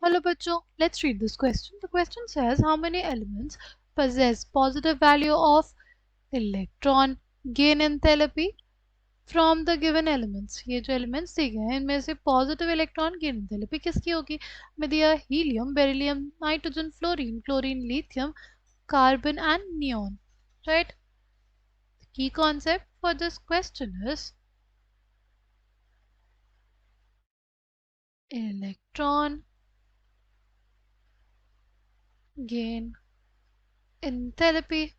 Hello bachcho, let's read this question. The question says how many elements possess positive value of electron gain enthalpy from the given elements. ये जो elements दिए गए हैं इनमें से positive electron gain enthalpy किसकी होगी? हमें दिया helium, beryllium, nitrogen, fluorine, lithium, carbon and neon. Right? The key concept for this question is electron gain enthalpy.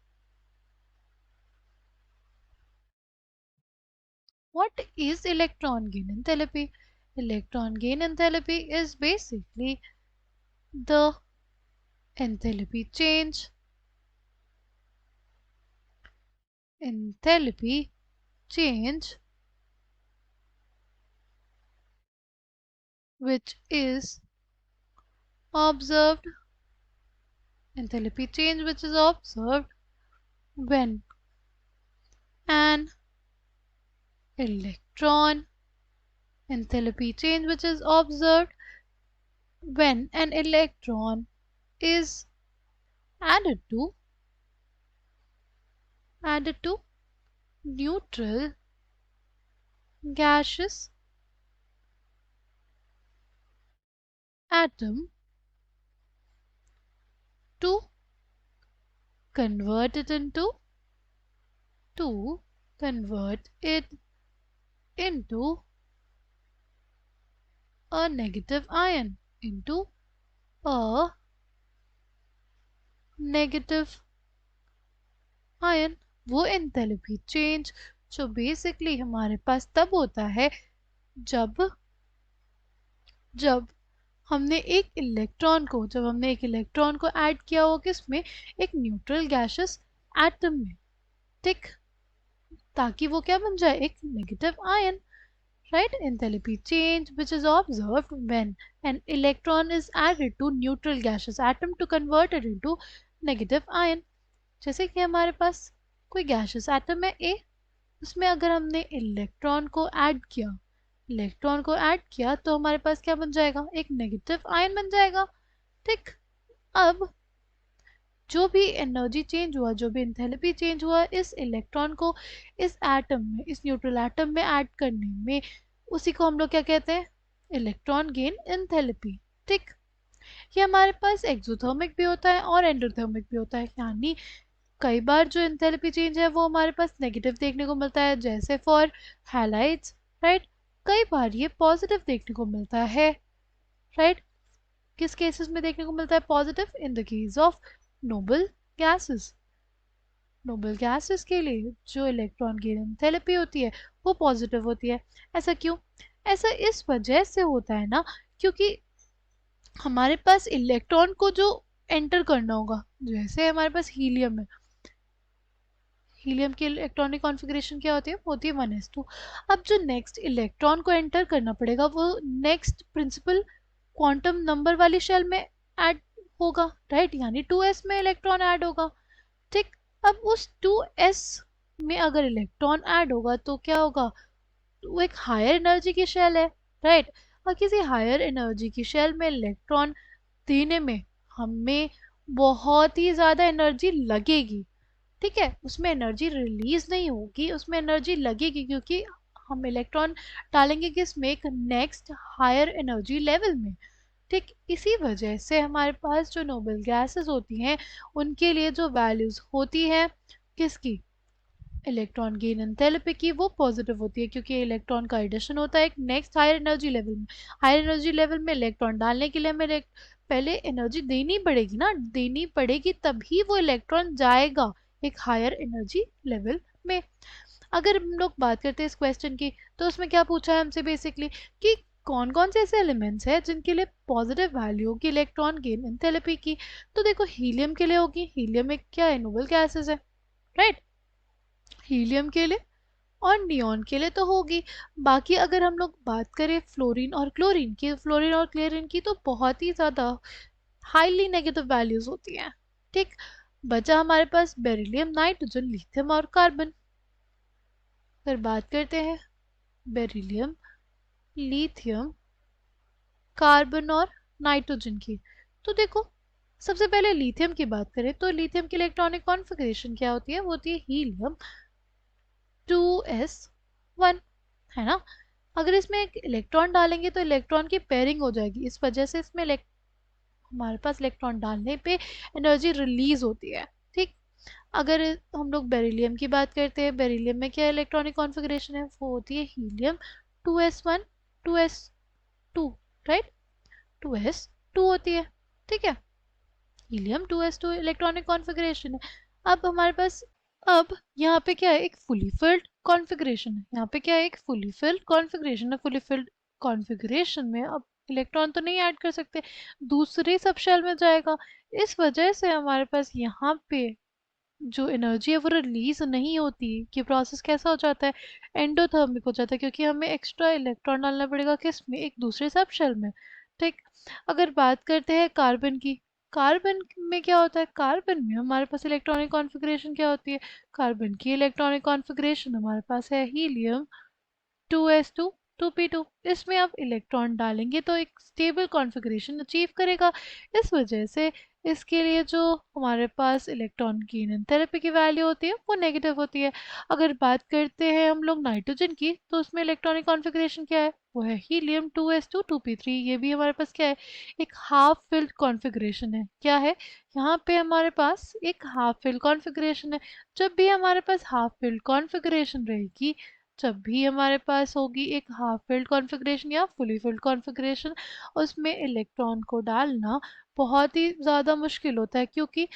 What is electron gain enthalpy? Electron gain enthalpy is basically the enthalpy change which is observed when an electron enthalpy change which is observed when an electron is added to neutral gaseous atom to convert it into a negative ion वो enthalpy change जो basically हमारे पास तब होता है जब हमने एक electron को ऐड किया हो किसमें, एक न्यूट्रल गैसेस एटम में, ठीक, ताकि वो क्या बन जाए, एक negative ion. Right? Enthalpy change which is observed when an electron is added to neutral gaseous atom to convert it into negative ion. जैसे कि हमारे पास कोई gaseous atom है A, उसमें अगर हमने इलेक्ट्रॉन को ऐड किया तो हमारे पास क्या बन जाएगा, एक नेगेटिव आयन बन जाएगा. ठीक, अब जो भी एनर्जी चेंज हुआ, जो भी एंथैल्पी चेंज हुआ इस इलेक्ट्रॉन को इस न्यूट्रल एटम में ऐड करने में, उसी को हम लोग क्या कहते हैं, इलेक्ट्रॉन गेन एंथैल्पी. ठीक, ये हमारे पास एक्सोथर्मिक भी होता है और एंडोथर्मिक भी होता है, यानी कई बार जो एंथैल्पी चेंज है वो हमारे पास नेगेटिव देखने को मिलता है, जैसे फॉर हैलाइड्स. राइट, कई बार ये पॉजिटिव देखने को मिलता है. राइट, किस केसेस में देखने को मिलता है positive? In the case of noble gases. Noble gases के लिए जो इलेक्ट्रॉन गेन एंथैल्पी होती है वो पॉजिटिव होती है. ऐसा क्यों? ऐसा इस वजह से होता है ना, क्योंकि हमारे पास इलेक्ट्रॉन को जो एंटर करना होगा, जैसे हमारे पास हीलियम है, हीलियम की इलेक्ट्रॉनिक कॉन्फ़िगरेशन क्या होती है, 1s2. अब जो नेक्स्ट इलेक्ट्रॉन को एंटर करना पड़ेगा वो नेक्स्ट प्रिंसिपल क्वांटम नंबर वाली शेल में ऐड होगा. राइट, यानी 2s में इलेक्ट्रॉन ऐड होगा. ठीक, अब उस 2s में अगर इलेक्ट्रॉन ऐड होगा तो क्या होगा, वो एक हायर एनर्जी की शेल है. राइट, और किसी हायर एनर्जी की शेल में इलेक्ट्रॉन देने में हमें बहुत ही ज़्यादा एनर्जी लगेगी. ठीक है, उसमें एनर्जी रिलीज नहीं होगी, उसमें एनर्जी लगेगी, क्योंकि हम इलेक्ट्रॉन डालेंगे किसमें, एक नेक्स्ट हायर एनर्जी लेवल में. ठीक, इसी वजह से हमारे पास जो नोबल गैसेस होती हैं उनके लिए जो वैल्यूज होती हैं किसकी, इलेक्ट्रॉन गेन एंथैल्पी की, वो पॉजिटिव होती है, क्योंकि इलेक्ट्रॉन का एडिशन होता है एक नेक्स्ट हायर एनर्जी लेवल में. हायर एनर्जी लेवल में इलेक्ट्रॉन डालने के लिए हमें पहले एनर्जी देनी पड़ेगी ना, देनी पड़ेगी तभी वो इलेक्ट्रॉन जाएगा एक हायर एनर्जी लेवल में. अगर हम लोग बात करते हैं इस क्वेश्चन की, तो उसमें क्या पूछा है हमसे बेसिकली कि कौन कौन से ऐसे एलिमेंट्स हैं जिनके लिए पॉजिटिव वैल्यू होगी इलेक्ट्रॉन गेन एंथैल्पी की. तो देखो, हीलियम के लिए होगी, हीलियम एक क्या है, नोबल गैसेस है. राइट, हीलियम के लिए और नियॉन के लिए तो होगी. बाकी अगर हम लोग बात करें फ्लोरीन और क्लोरीन की तो बहुत ही ज़्यादा हाईली नेगेटिव वैल्यूज होती हैं. ठीक, बचा हमारे पास बेरिलियम, नाइट्रोजन, लिथियम और कार्बन. फिर बात करते हैं बेरिलियम, लिथियम, कार्बन और नाइट्रोजन की। तो देखो, सबसे पहले लिथियम की बात करें तो लिथियम की इलेक्ट्रॉनिक कॉन्फ़िगरेशन क्या होती है? वो होती है हीलियम 2s1, है ना? अगर इसमें एक इलेक्ट्रॉन डालेंगे तो इलेक्ट्रॉन की पेयरिंग हो जाएगी, इस वजह से इसमें हमारे पास इलेक्ट्रॉन डालने पे एनर्जी रिलीज होती है। ठीक। अगर हम लोग बेरिलियम की बात करते हैं, बेरिलियम में क्या इलेक्ट्रॉनिक कॉन्फ़िगरेशन है? वो होती है helium 2s1 2s2, right? 2s2 होती है। ठीक है, हीलियम 2s2 इलेक्ट्रॉनिक कॉन्फ़िगरेशन है। अब हमारे पास, अब यहाँ पे क्या है? एक फुली फिल्ड कॉन्फ़िगरेशन है। यहाँ पे क्या है? एक फुली फिल्ड कॉन्फ़िगरेशन है। फुली फिल्ड कॉन्फ़िगरेशन में अब इलेक्ट्रॉन तो नहीं ऐड कर सकते, दूसरे सब शेल में जाएगा। इस वजह से हमारे पास यहाँ पे जो एनर्जी है वो रिलीज नहीं होती। कि प्रोसेस कैसा हो जाता है? एंडोथर्मिक हो जाता है, क्योंकि हमें एक्स्ट्रा इलेक्ट्रॉन डालना पड़ेगा किस में? एक दूसरे सब शेल में। ठीक। अगर बात करते हैं कार्बन की, कार्बन में क्या होता है? कार्बन में हमारे पास इलेक्ट्रॉनिक कॉन्फ़िगरेशन क्या होती है? कार्बन की इलेक्ट्रॉनिक कॉन्फ़िगरेशन हमारे पास है हीलियम 2s2 2p2। इसमें आप इलेक्ट्रॉन डालेंगे तो एक स्टेबल कॉन्फ़िगरेशन अचीव करेगा। इस वजह से इसके लिए जो हमारे पास इलेक्ट्रॉन की एंथैल्पी की वैल्यू होती है वो नेगेटिव होती है। अगर बात करते हैं हम लोग नाइट्रोजन की, तो उसमें इलेक्ट्रॉनिक कॉन्फ़िगरेशन क्या है? वो है हीलियम 2s2 2p3। ये भी हमारे पास क्या है? एक हाफ फिल्ड कॉन्फ़िगरेशन है। क्या है? यहाँ पे हमारे पास एक हाफ फिल्ड कॉन्फ़िगरेशन है। जब भी हमारे पास हाफ फिल्ड कॉन्फ़िगरेशन रहेगी, जब भी हमारे पास होगी एक हाफ फिल्ड कॉन्फ़िगरेशन या फुली फिल्ड कॉन्फ़िगरेशन, उसमें इलेक्ट्रॉन को डालना बहुत ही ज़्यादा मुश्किल होता है, क्योंकि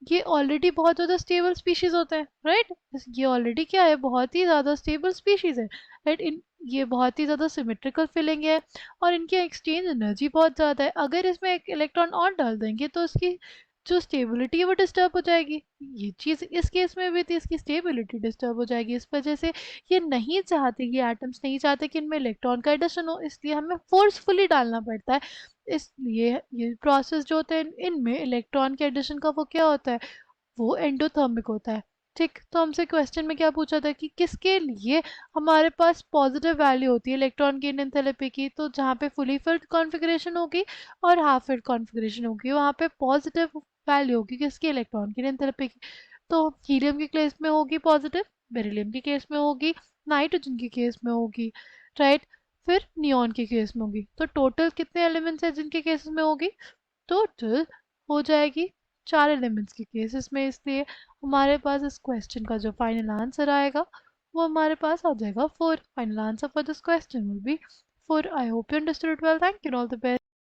ये ऑलरेडी बहुत ज़्यादा स्टेबल स्पीशीज़ होते हैं, राइट? ये ऑलरेडी क्या है? बहुत ही ज़्यादा स्टेबल स्पीशीज़ है, राइट? इन ये बहुत ही ज़्यादा सिमेट्रिकल फिलिंग है और इनकी एक्सचेंज एनर्जी बहुत ज़्यादा है। अगर इसमें एक इलेक्ट्रॉन और डाल देंगे तो इसकी जो स्टेबिलिटी है वो डिस्टर्ब हो जाएगी। ये चीज़ इस केस में भी थी, इसकी स्टेबिलिटी डिस्टर्ब हो जाएगी। इस वजह से ये नहीं चाहते, ये एटम्स नहीं चाहते कि इनमें इलेक्ट्रॉन का एडिशन हो, इसलिए हमें फोर्सफुली डालना पड़ता है। इसलिए ये प्रोसेस जो होते हैं इनमें इलेक्ट्रॉन के एडिशन का, वो क्या होता है? वो एंडोथर्मिक होता है। ठीक। तो हमसे क्वेश्चन में क्या पूछा था कि किसके लिए हमारे पास पॉजिटिव वैल्यू होती है इलेक्ट्रॉन की एंथैल्पी की? तो जहाँ पे फुली फिल्ड कॉन्फ़िगरेशन होगी और हाफ फिल्ड कॉन्फ़िगरेशन होगी, वहाँ पे पॉजिटिव वैल्यू होगी किसकी? इलेक्ट्रॉन की एंथैल्पी की। तो हीलियम के केस में होगी पॉजिटिव, बेरिलियम के केस में होगी, नाइट्रोजन के केस में होगी, राइट? फिर नियॉन के केस में होगी। तो टोटल कितने एलिमेंट्स हैं जिनके केसेस में होगी? टोटल हो जाएगी 4 एलिमेंट्स के केसेस में। इसलिए हमारे पास इस क्वेश्चन का जो फाइनल आंसर आएगा वो हमारे पास आ जाएगा 4। Final answer for this question will be 4। I hope you understood it well. Thank you, all the best.